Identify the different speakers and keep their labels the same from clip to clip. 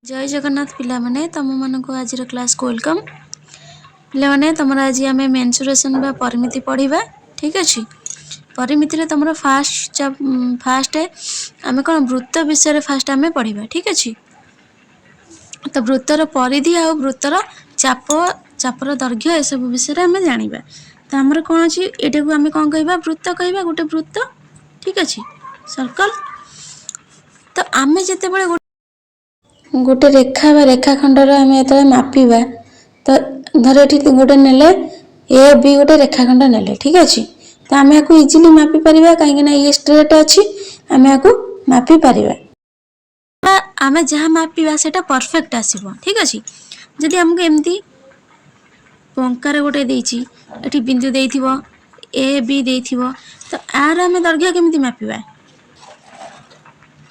Speaker 1: जय जगन्नाथ पिला माने तुम मानक आज क्लास को वेलकम। पिला माने तुम आज आम मेन्सुरेशन बा परिमिति पढ़ा। ठीक अच्छे परिमिति तुम फास्ट आम कौन वृत्त विषय फास्ट आम पढ़ा। ठीक अच्छे तो वृत्तर परिधि आ वृत्तर चाप चापर दैर्घ्य ये सब विषय आम जाना। तो आमर कौन अच्छी यहाँ को आम कौन कह वृत्त कह गोटे वृत्त। ठीक अच्छे सर्कल। तो आम जिते बड़े गोटे रेखा बा रेखाखंडर आम जो मापिबा तो धर ये गोटे नेले ए बी गोटे रेखाखंड नेले। ठीक अच्छे तो आम या इजिली मापी पार कहीं ये स्ट्रेट अच्छी आम या मापी पार आम जहाँ मापिबा से परफेक्ट आसब। ठीक अच्छे जदि आमको एमती पंकार गोटे देती ये बिंदु दे ए बी दे तो यार आम दैर्घ्य केमी मापिबा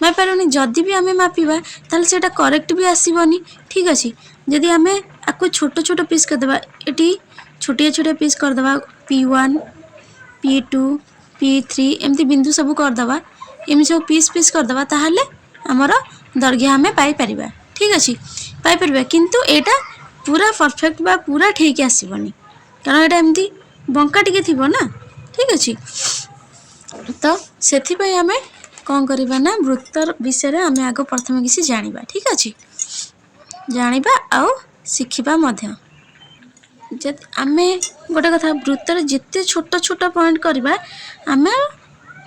Speaker 1: मापारूनी जदि भी आम मापिबा ताल से करेक्ट भी आसबनी। ठीक अच्छे जदि आम आपको छोट छोट पीस करदे ये छोटिया छोटिया पीस करदे P1 P2 P3 एमती बिंदु सब करदे एम सब पीस पीस करदे ताहले आमर दैर्घ्य आम पाइपर। ठीक अच्छे पाइपर किंतु एटा पूरा परफेक्ट बा पूरा ठीक आसबनी कारण यहाँ एमती बंका टिके थी ना। ठीक अच्छे तो से आम कौन करवा ना वृत्तर विषय आम आग प्रथम किसी जाना। ठीक अच्छे जाना आउ शिखा आम गोटे कथा वृत्तर जिते छोट छोट पॉइंट करवा आम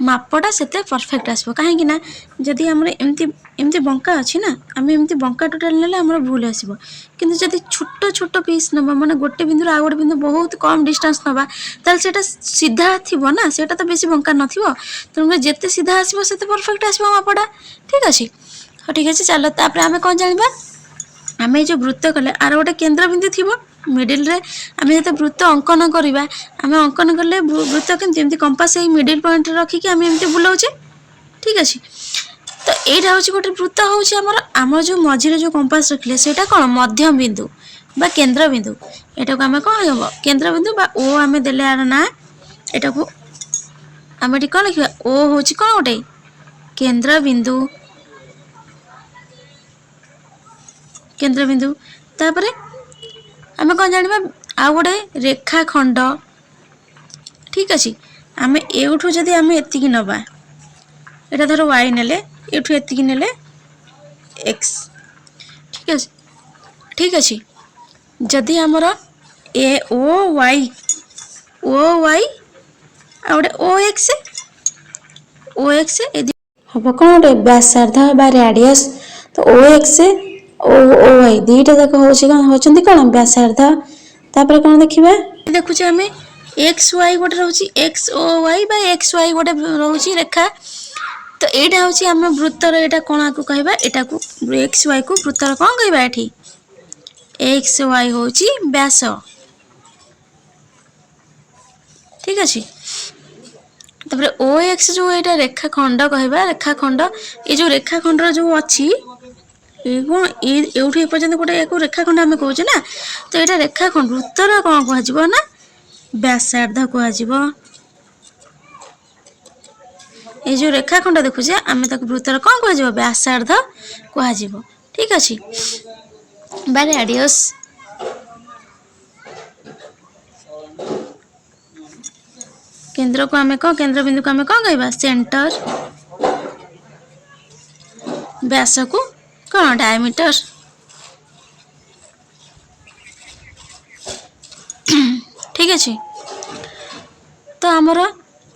Speaker 1: मापटा से परफेक्ट आसो कहीं जदि आम एमती बंका अच्छी ना आम एमती बंका टोटाल ना आम भूल आसो कि जब छोट छोट पीस नवा माने गोटे बिंदु आ गोटे बिंदु बहुत कम डिस्टेंस नवा ताल से सीधा थी ना से तो बेसी बंका न तेणुक जिते सीधा आसो से परफेक्ट आसो मापटा। ठीक अच्छे हाँ ठीक अच्छे चलो तापर आम कौन जाना आम जो वृत्त कले आर गोटे केन्द्र बिंदु थी मिडिल रे आम जो वृत्त अंकन करवा आम अंकन कले वृत्त केमती कंपास मिडिल पॉइंट रखिकी आम एमती बुलाऊे। ठीक अच्छे तो यहाँ हूँ गोटे वृत्त हूँ आम जो मझे जो कंपास रखिले सेटा कौन मध्य बिंदु बा केन्द्र बिंदु यहाँ को आम कौन हम केन्द्र बिंदु बा ओ आम देले आर ना यहाँ को आम ये कौन लिखा ओ हूँ कौन गोटे केन्द्र बिंदु केन्द्र बिंदु तापर आम कौन जाना आ गोटे रेखा खंड। ठीक अच्छे आम एठू जदि आम एतिकी नवा यहाँ धर वाई नेले एठू एतिकी नेले एक्स। ठीक अच्छे ठीक अच्छे जदि आमर ए ओ वाई आ गोटे ओ एक्स हम कौन गोटे व्यासार्ध बा रेडियस तो ओ एक्स ओ वाई दीटा जाक होती कौन व्यासार्ध तापर कौन देखा देखुचे आम एक्स वाई गोटे रोचे एक्स ओ वाई बा एक्स वाई गोटे रोचे रेखा तो यहाँ हूँ आम वृत्तर यहाँ कौन आपको कहवा यहाँ को एक्स वाई को वृत्तर कौन कहवा ये एक्स वाई हूँ व्यास। ठीक अच्छे तापर ओ एक्स जो यहाँ रेखा खंड कहवा रेखा खंड ये जो रेखा खंडर जो अच्छी कौन ये पर्यटन गोटे या रेखा खंड आम कहे ना तो यहाँ रेखा खंड वृत्तर कौन कह ना व्यासार्ध कह ये जो रेखा खंड देखुचे आम वृत्तर कौन कह व्यासार्ध कह। ठीक अच्छे बा रेडियस केन्द्र को आम कौन केन्द्र बिंदु को आम कौन कह सेंटर व्यास को कौन डायमीटर। ठीक अच्छे तो आमर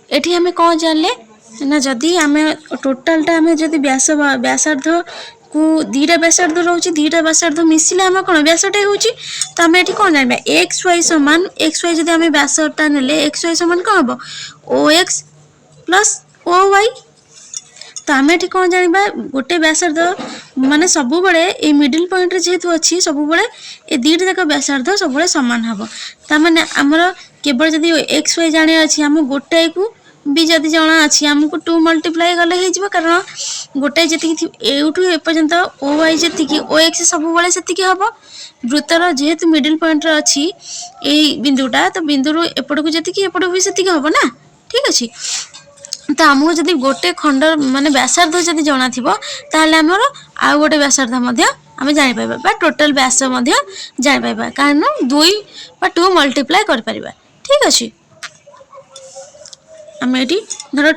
Speaker 1: एठी आम कौन जानले ना जदि आम टोटालटा आम जदि व्यासार्ध को दीटा व्यासार्ध रोचे दीटा व्यासार्ध मिसिले आम कौन व्यासटा हो तो आम ये कौन जाना एक्स वाई सामान एक्स वाई जब आम व्यासटा नेले एक्स वाई सामान कौन हम ओ एक्स प्लस ओ वाई तो आम ये कौन जाना गोटे व्यासार्ध माने सब बड़े मिडिल पॉइंट जेहेतु अच्छी सब बड़े ये दीटा जाक व्यासार्ध सब सामान हम ताने आमर केवल जदि एक्स वाई जाने अच्छी आम गोटाए को भी जदि जना अच्छी आमको 2 मल्टीप्लाई गले हो कारण गोटाए जी एठू एपर्यंत ओ वाई जी ओ एक्स सब से हम वृत्तर जेहेतु मिडिल पॉइंट अच्छी यही बिंदुटा तो बिंदु एपट को जी एपट भी से हम ना। ठीक अच्छे तो आमको जब गोटे खंड माने व्यासार्ध जब जना थी ताहले आमर आउ गोटे व्यासार्ध आम जापर टोटाल व्यास जापर कारण 2 बा 2 मल्टीप्लाई कर पारिबा। ठीक अच्छे आम ये धर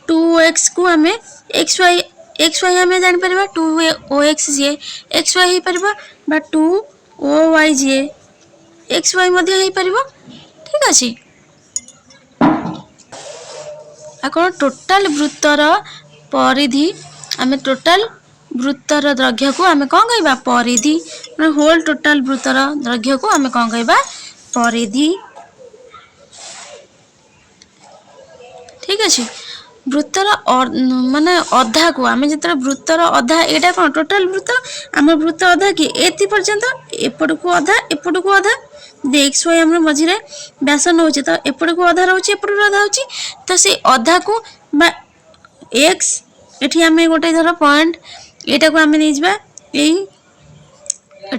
Speaker 1: 2x को आम एक्स वाई आम जापर 2OX जी एक्स वाई हो पार 2OY जी एक्स वाई हो पार। ठीक अच्छे कौन टोटाल वृत्तर परिधि आम टोटाल वृत्तर दैर्घ्य को आम कौन कहवा परिधि होल टोटाल वृत्तर दैर्घ्य को आम कौन कहवा परिधि। ठीक अच्छे वृत्तर माने अधा को आम जो वृत्तर अधा यहाँ कौन टोटाल वृत्त आम वृत्त अधा कि एति पर्यंत एपट को अधा एपट को अधा एक्स वाई आम मझे व्यास नौचे तो एपट को अधा रोचे एपट को अधा होची तो से अधा को एक्स एठी आम गोटे धर पॉइंट यहाँ को आम नहीं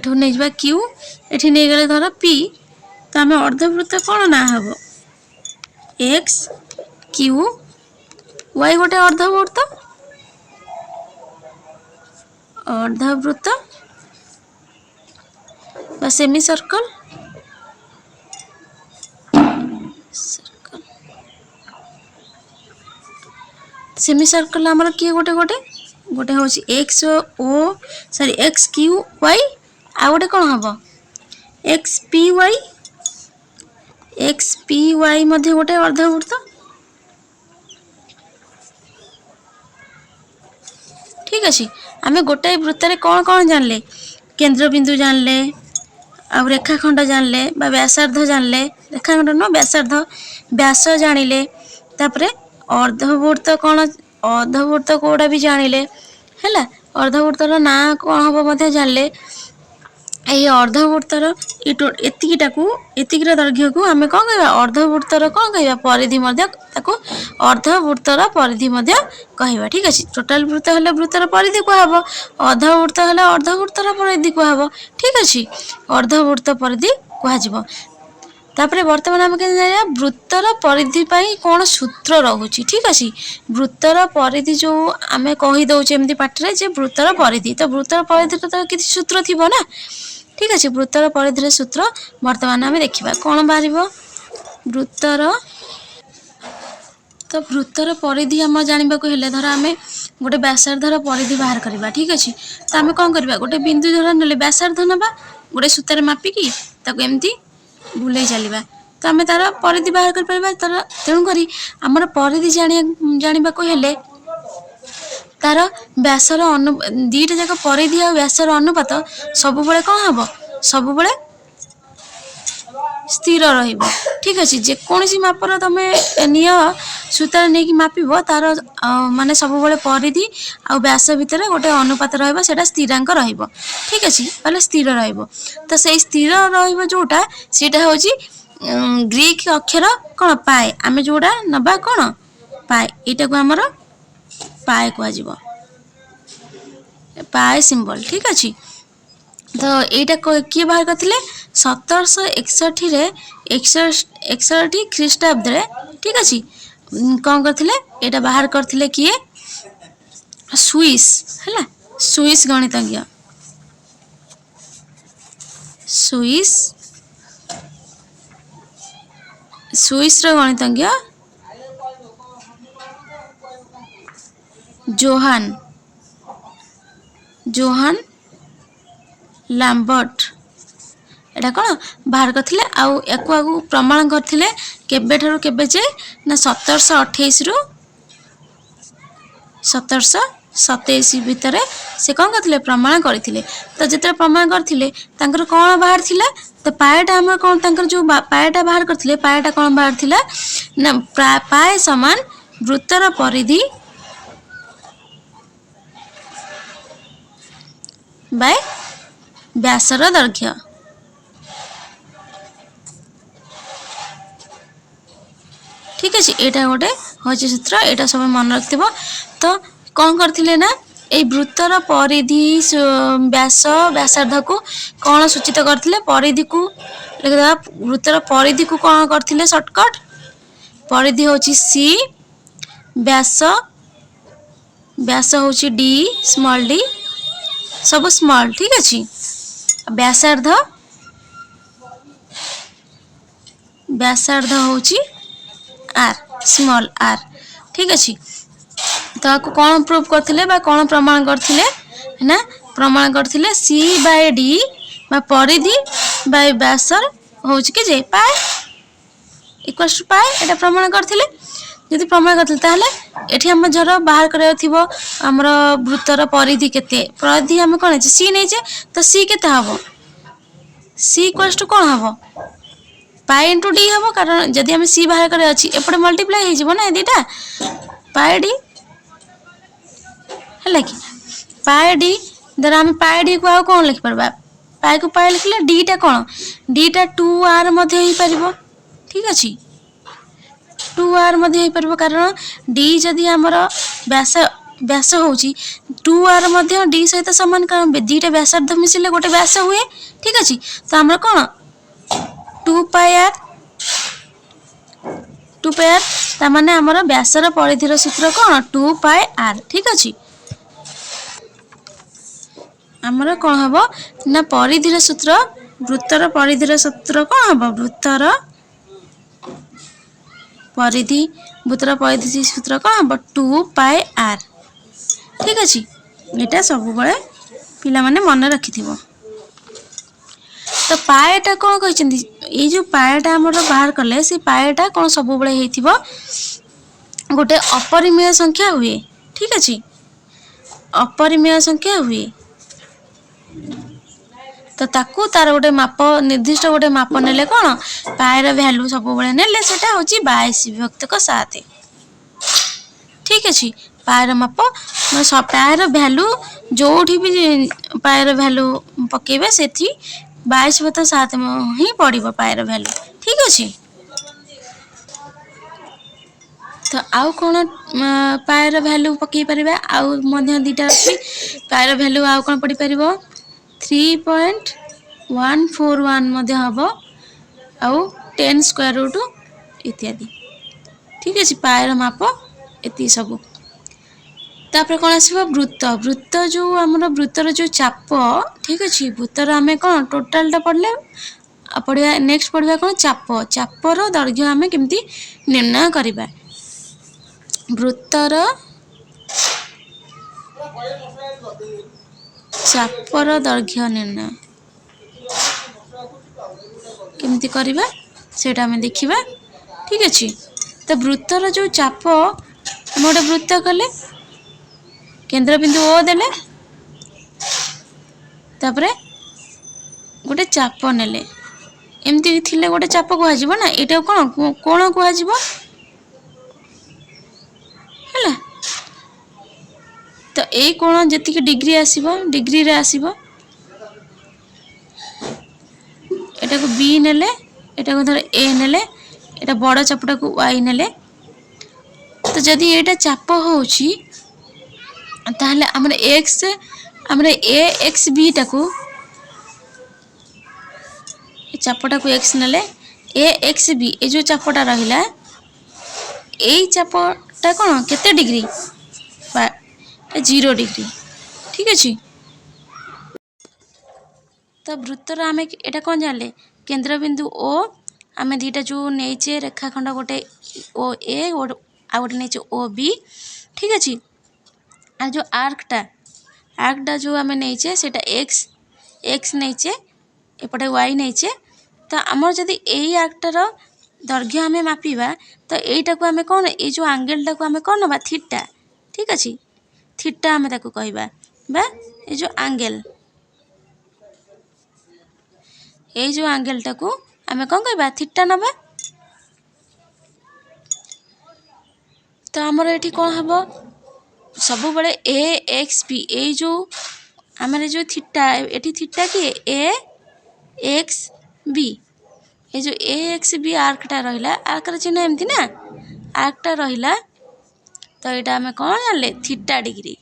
Speaker 1: नहीं क्यू एठी नहीं गले धर पी तो आम अर्धवृत्त कौन ना हम एक्स क्यू वाई गोटे अर्धवृत्त सेमी सर्कल सेमी सर्कल आमर किए गोटे गोटे गोटे हूँ एक्स ओ सॉरी एक्स क्यू वाई आ गोटे कौन हम एक्स पी वाई गोटे अर्धवृत्त। ठीक अच्छे आम गोटाए वृत्त कौन कौन जानले केंद्रबिंदु जानले आ रेखाखंड जानले व्यासार्ध जानले रेखाखंड न व्यासार्ध व्यास जानिले तापरे अर्धवृत्त कौन अर्धवृत्त कोड़ा भी जानिले है अर्धवृत्तर ना कौन हम जानले ये अर्धवृत्तर एतिकीर दैर्घ्य को आम कौन कहवा अर्धवृत्तर कौन कहवा परिधि अर्धवृत्तर परिधि कहवा। ठीक अच्छे टोटाल वृत्त है वृत्तर परिधि कहब अर्धवृत्त है अर्धवृत्तर परिधि कहब। ठीक अच्छे अर्धवृत्त परिधि कह तापर बर्तमान आम के वृत्तर परिधि कौन सूत्र रोचे। ठीक अच्छे वृत्तर परिधि जो आम कहीदे एमती पाठरे जे वृत्तर परिधि तो वृत्तर परिधि तो किसी सूत्र थी ना। ठीक अच्छे वृत्तर परिधि सूत्र बर्तमान आम देखा कौन बाहर वृत्तर तो वृत्तर परिधि आम जानवा धर आम गोटे व्यासार्धर परिधि बाहर करवा। ठीक अच्छे तो आम कौन करवा गोटे बिंदु धर ना व्यासार्ध ना गोटे सूत्र मापिकी एमती बुले चलवा तो आम तार परिधि बाहर कर तार तेणुक आमर परिधि जानवा हेले तार व्यासर दीटा जाक परिधि आ व्यासर अनुपात सब बेले कौन हम सब बेले स्थिर रहिबो। ठीक अच्छे जेकोसी मापर तुम निय सूत्र नहीं कि मापिब तार माने सब बेले परिधि आ व्यास भितर गोटे अनुपात रहिबो सेटा स्थिरांक रहिबो। ठीक अच्छे पहले स्थिर रहिबो तो से स्थिर रहिबो जोटा सेटा होची ग्रीक अक्षर कौन पाए आम जोड़ा नबा कौन पाए यहाँ को आमर पाए कह पाए सिंबल। ठीक अच्छे तो यहाँ किए बाहर करते 1761 ख्रीष्टाब्द। ठीक अच्छे कौन करते यहाँ बाहर करते किए स्विस है स्विस गणितज्ञ स्विस गणितज्ञ जोहान लैम्बर्ट एटा कौन बाहर करते आगु प्रमाण करते केबे जे ना 1728 रु 1727 भितर से कौन करते प्रमाण करते तो जिते प्रमाण करते कौन बाहर थिला तो पाएटा आम कौन जो पाएटा बाहर करते पाएटा कौन बाहर थिला ना पाए समान वृत्तर परिधि बाय व्यासर दैर्घ्य। ठीक अच्छे यहाँ गोटे हूँ सूत्र यहाँ सब मन रखिथ तो कौन करते ना ये वृत्तर परिधि व्यासार्ध को कौन सूचित करते परिधि को लिखिदा वृत्तर परिधि को कौन करते सर्टकट परिधि हूँ सी व्यास हूँ डी स्मॉल डी सब स्मॉल ठीक अच्छे व्यासार्ध होची आर स्मॉल आर ठीक अच्छे तो आपको कौन प्रूफ करथिले बा कौन प्रमाण करथिले ना प्रमाण करथिले सी बाय डी बा परिधि बाय व्यासर होची के जे पाए इक्वल्स टू पाए एटा प्रमाण करथिले यदि प्रमाण करथिले ताहले एठी हम जरो बाहर करियो थिबो हमर वृत्तर परिधि केते परिधि हम कोन छै सी नै छै तो सी केते हबो सी इक्वल्स टू कोन हबो पाई इंटू डी हबो कारण जदि हम सी बाहर करे अछि एपटे मल्टीप्लाई हे जिवो ना एदिटा पाई डी है कि पाई डी द्वारा हम पाई डी को आ कोन लिख परबा पाई को पाई लिखले डी टा कोन डी टा 2r मध्ये ही परबो ठीक अछि 2r मध्ये ही परबो कारण डी जदि हमर व्यास व्यास होची 2r मध्ये डी सहित समान कारण दीटा व्यासार्ध मिसिले गोटे व्यास हुए ठीक अछि तो हमर कोन 2 पाई r ता माने हमर व्यासर परिधिर सूत्र कोन 2 पाई r ठीक अछि हमर कोन हबो ना परिधिर सूत्र वृत्तर परिधिर सूत्र कोन हबो वृत्तर परिधि सूत्र कोन हबो 2 पाई r ठीक अछि एटा सब बळे पिला माने मन रखिथिबो तो पाएटा कोन कहिचंदी ए जो पाएटा हमर बाहर करले से पाएटा कोन सब बळे हेथिबो गोटे अपरिमेय संख्या हुए ठीक अछि अपरिमेय संख्या हुए तो ताकू तार गोटे माप निर्दिष्ट गोटे माप नेले कोन पाएर वैल्यू सब बळे नेले सेटा होची 22 विभक्त को 7 ठीक अछि पाएर माप पाएर वैल्यू जोठी भी पाएर वैल्यू पकेबे सेठी 22 बत 7 ही पड़िबो पाएर वैल्यू ठीक अछि तो आउ कोन पाएर वैल्यू पके परिबा आउ मध्य दीटा अछि पाएर वैल्यू आउ कोन पड़ी परिबो 3.141 मध्य हबो आउ 10 स्क्वायर रूट इत्यादि ठीक अछि पाएर माप एति सब तापर कोन आसीबो वृत्त वृत्त जो हमर वृत्तर जो चाप ठीक अछि वृत्तर हमें कोन टोटल टा पड़ले पढ़िया नेक्स्ट पढ़िया कोन चाप चापर दैर्घ्य हमें केमती निर्णय करिबा वृत्तर चापर दैर्घ्य निर्णय केमती करिबा सेटा हमें देखिबा ठीक अछि तो वृत्तर जो चाप हम गोटे वृत्त कले केंद्र बिंदु ओ देले तापरे गोटे चाप नेले एमती थिले गोटे चाप को आजिबो ना एटा कोन कोण को आजिबो हला तो ए कोण जति के डिग्री आसीबो डिग्री रे आसीबो एटा को बी नेले एटा को धर ए नेले एटा बड़ चापटा को y नेले तो जदि एटा चाप होउची ताहले हमरे x हमरे a x b टाको ए चापटा को x नेले a x b ए जो चापटा रहिला ए चापटा कोन केते डिग्री 0 डिग्री ठीक अछि तो वृत्तर आमे एटा कोन जानले केंद्र बिंदु ओ आमे दीटा जो नेचे रेखाखंड गोटे ओ ए आ गोटे नेचे ओ बी ठीक अछि आ जो आर्कटा जो आमे नेचे सेटा एक्स नेचे एपटे वाई नेचे तो आमर जदि एई आर्कटार दैर्घ्य आमे मापिबा तो एटा को आमे कोन ए जो एंगल टा को आमे कोन बा थीटा ठीक अछि थीटा आमे ताको कहबा बा ए जो एंगल ए जो एंगल टा को आमे कोन कहबा थीटा नबा तो हमर एठी कोन हबो सब बड़े ए एक्स बी ए जो हमारे जो थीटा एठी थीटा की ए एक्स बी ए जो ए एक्स बी आर्कटा रहिला आर्कर चिन्ह एमती ना आर्कटा रहिला तो एटा हमें कौन जानले थीटा डिग्री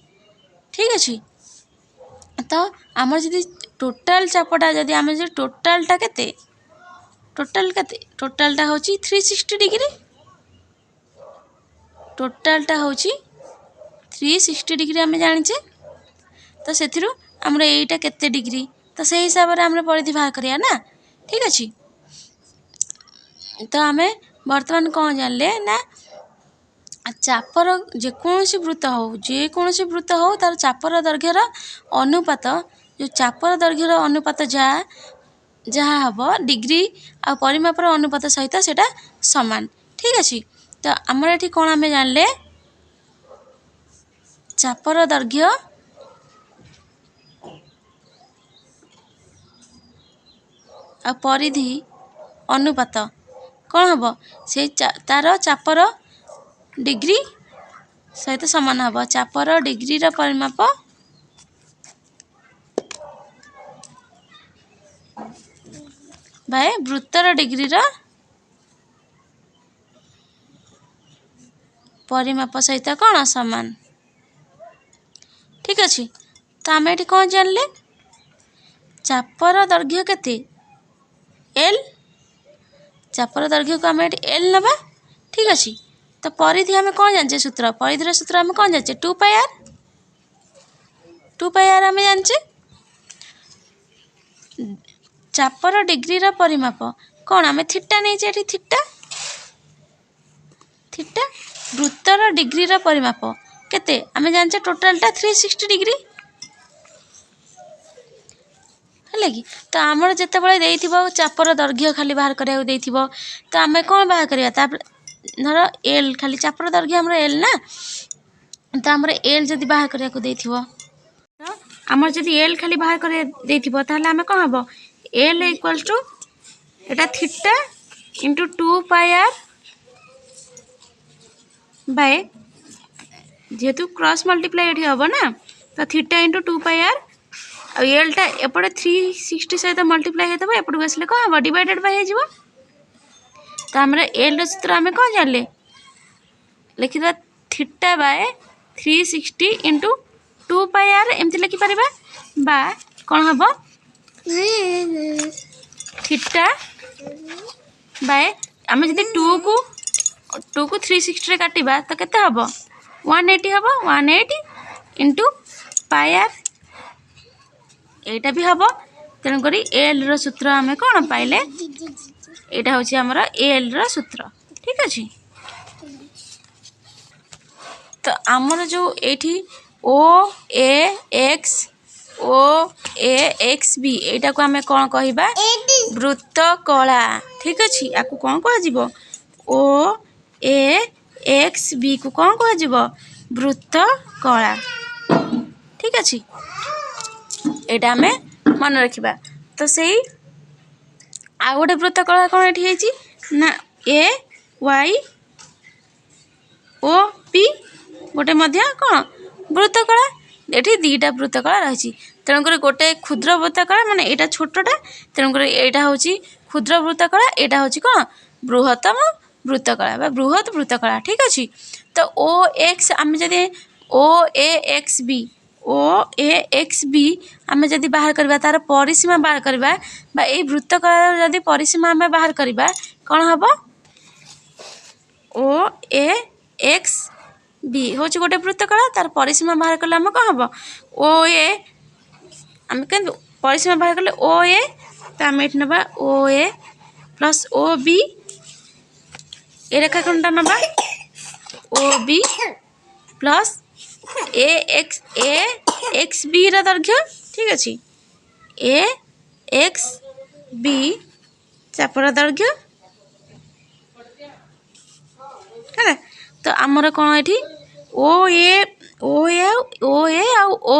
Speaker 1: ठीक अछि तो आमर जदि टोटल चापटा जदि आमे जो टोटलटा केते टोटलटा होची 360 डिग्री टोटलटा होची 360 डिग्री आमे जानिचे तो सेथिरु आमर एटा केते डिग्री तो से हिसाब से आम परिधि बाहर करिया ना ठीक अच्छे। तो आम बर्तमान कौन जानले ना चापर जेकोसी वृत्त हो जेकोसी वृत्त हो तार चापर दैर्घ्यर अनुपात जो चापर दैर्घ्यर अनुपात जहाँ हम डिग्री आ परिमापर अनुपात सहित सेटा समान ठीक अच्छे। तो आमर ये कौन आम जानले चापर दैर्घ्य आ परिधि अनुपात कौन हम से तार चापर डिग्री सहित समान हम चापर डिग्री परिमाप बाय वृत्तर डिग्री परिमाप सहित कौन समान ठीक अच्छे। तो आम ये कौन जानले चापर दैर्घ्य केते एल चापर दैर्घ्य को आम एल नवा ठीक अच्छे। तो परिधि आम कौन जानचे सूत्र परिधि सूत्र आम कौन जानचे 2 पाई आर आम जानचे चापर डिग्री परिमाप कौन आम थीटा नहीं थीटा थीटा वृत्तर डिग्री परिमाप केते आम जानचे टोटालटा 360 डिग्री है कि। तो आमर जिते चापर दैर्घ्य खाली बाहर करा तो आम कौन बाहर करवा धर एल खाली चापर दैर्घ्य आमर एल ना तो आमर एल जदि बाहर करा आमर जदि एल खाली बाहर कर आम कौन हम L equals to eta theta into 2 pi R by जेहेतु क्रॉस मल्टीप्लाई ये हम ना तो थीटा इंटू 2 पाई आर आ एलटा एपटे 360 सहित मल्टीप्लाई होता एपटू आसले कौन हम डिवाइडेड बाय हो। तो आम एल सूत्र आम कौन जानले लिखिदा theta by 360 into 2 pi r एमती लिखिपर बा कौन हम थीटा बाय आम जब 2 को 360 रे काटिबा तो केते हम 180 हम 180 इंटू पाई आर एटा भी हम तेणुक एल रो सूत्र आम कौन पाइले यहाँ हूँ आमर एल रो सूत्र ठीक अच्छे। तो आमर जो ये ओ ए एक्स बी यहाँ को आम कौन कहवा वृत्त कला ठीक अच्छे। आपको कौन कह ओ ए एक्स बी को कौन कह वृत्त कला ठीक अच्छे। यहाँ आम मन रखा तो से आ गोटे वृत्त कला कौन ये ना ए वाई ओ पी गोटे कौन वृत्त कला ये दीटा वृत्त कला रही तेणुक गोटे क्षुद्र वृत्त कला माने यहाँ छोटा तेणुक यहाँ हूँ क्षुद्र वृत्त कला यहाँ हूँ कौन बृहत्तम वृत्त कला बृहत वृत्त कला ठीक अच्छे। तो ओ एक्स आम जब ओ एक्स बी आम जब बाहर करवा तार परिसीमा बाहर करवा ये वृत्त कला जब परिसीमा आम बाहर करवा कौन हम ओ एक्स बी हूँ गोटे वृत्त कला तार परिसीमा बाहर कले आम कौन हम ओ ए आम के परिसीमा बाहर कले ओ ए तो आम ये ना ओ ए प्लस ओ बी ए रेखाखंडा नवा ओ बी प्लस ए एक्स बी दैर्घ्य ठीक अच्छे ए एक्स बी चापर दैर्घ्य है। तो आमर कौन ये ओ ए आ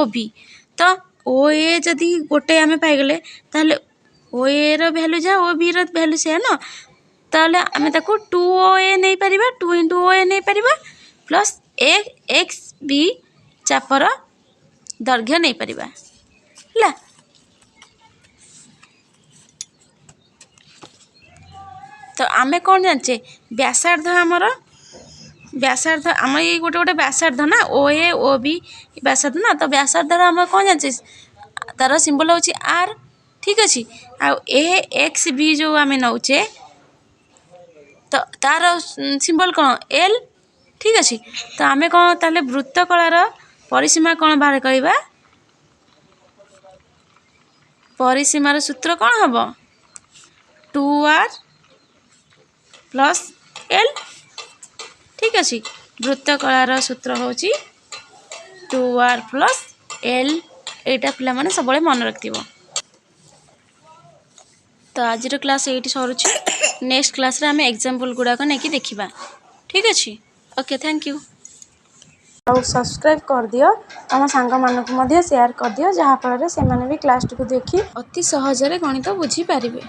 Speaker 1: बी तो ओ ए जदि गोटे आम पाइगले ताहले ओ ए रो वैल्यू जा ओ बी रो वैल्यू से ना ताहले आम ताको 2 ओ ए नहीं पारिबा 2 इंटू ओ ए नहीं पारिबा प्लस ए एक्स बी चापर दैर्घ्य नहीं पारिबा है। तो आम कौन जाने व्यासार्ध आमर व्यासार्ध आम ये गोटे गोटे व्यासार्ध ना ओ बी व्यासार्ध ना तो व्यासार्ध आम कौन जाने तार सिंबल हूँ आर ठीक अच्छे आ एक्स बी जो आम नौचे तो तार सिंबल कौन एल ठीक अच्छे। तो आम कौन ताले वृत्त कलार परिसीमा कौन बाहर करवा परिसीमार सूत्र कौन हम 2r प्लस l। ठीक अच्छे वृत्तकलार सूत्र हूँ 2r प्लस l। एटा पिला माने सब मन रखिथिबो। तो आज क्लास ये सरुची। नेक्स्ट क्लास रे आमे एग्जांपल गुड़ाक नहीं देखा। ठीक अच्छे ओके थैंक यू। और सब्सक्राइब कर दियो तुम सांग मानक शेयर कर दियो जहाँफल से भी क्लास टी देखी अति सहजरे गणित बुझी पारिबे।